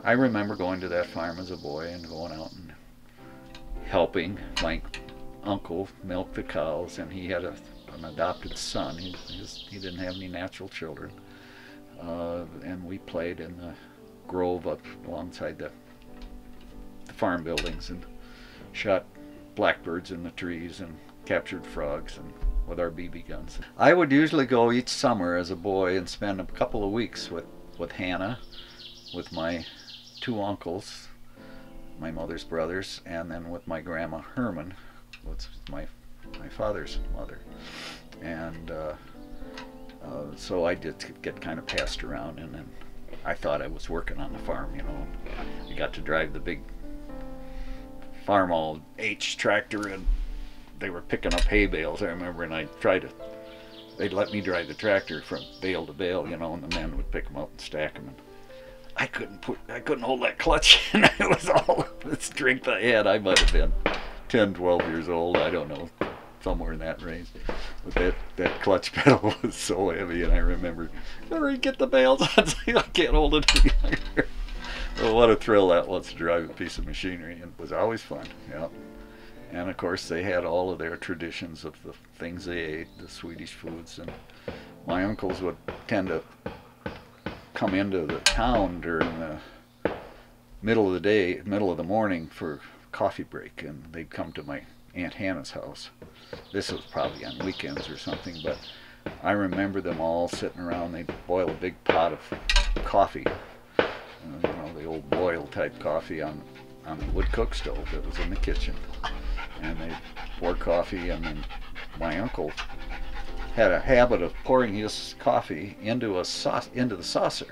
I remember going to that farm as a boy and going out and helping my uncle milk the cows, and he had an adopted son. He didn't have any natural children, and we played in the grove up alongside the farm buildings and shot blackbirds in the trees and captured frogs and with our BB guns. I would usually go each summer as a boy and spend a couple of weeks with Hannah, with my two uncles, my mother's brothers, and then with my grandma Herman, which was my father's mother. And so I did get kind of passed around, and then I thought I was working on the farm, you know. I got to drive the big Farmall H tractor, and they were picking up hay bales, I remember, and they'd let me drive the tractor from bale to bale, you know, and the men would pick them up and stack them. And I couldn't hold that clutch, and it was all the strength I had. I might have been 10, 12 years old, I don't know, somewhere in that range. But that clutch pedal was so heavy, and I remember, hurry, get the bales on, I can't hold it any longer. Well, what a thrill that was to drive a piece of machinery, and it was always fun, yeah. And of course they had all of their traditions of the things they ate, the Swedish foods, and my uncles would tend to come into the town during the middle of the day, middle of the morning for coffee break, and they'd come to my Aunt Hannah's house. This was probably on weekends or something, but I remember them all sitting around. They'd boil a big pot of coffee, you know, the old boil type coffee on the wood cook stove that was in the kitchen, and they'd pour coffee, and then my uncle had a habit of pouring his coffee into the saucer.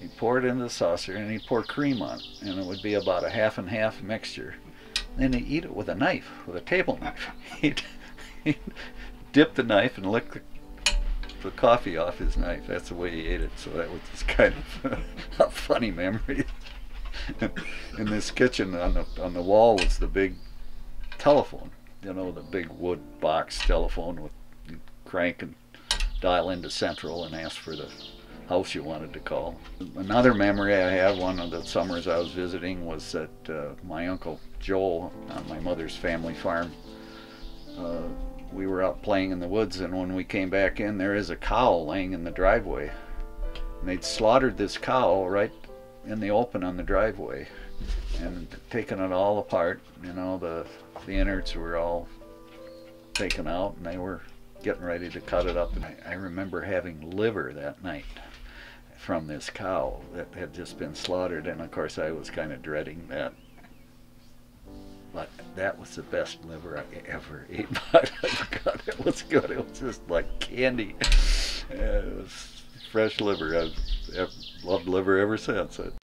He'd pour it into the saucer, and he'd pour cream on it, and it would be about a half and half mixture. Then he'd eat it with a knife, with a table knife. He'd dip the knife and lick the coffee off his knife. That's the way he ate it. So that was just kind of a funny memory. In this kitchen, on the wall was the big telephone. You know, the big wood box telephone with you crank and dial into Central and ask for the house you wanted to call. Another memory I have, one of the summers I was visiting, was that my Uncle Joel on my mother's family farm, we were out playing in the woods, and when we came back in, there is a cow laying in the driveway. And they'd slaughtered this cow right in the open on the driveway and taken it all apart. You know, the innards were all taken out, and they were getting ready to cut it up. And I remember having liver that night from this cow that had just been slaughtered, and of course I was kind of dreading that. But that was the best liver I ever ate. But God, it was good. It was just like candy. It was fresh liver. I've loved liver ever since.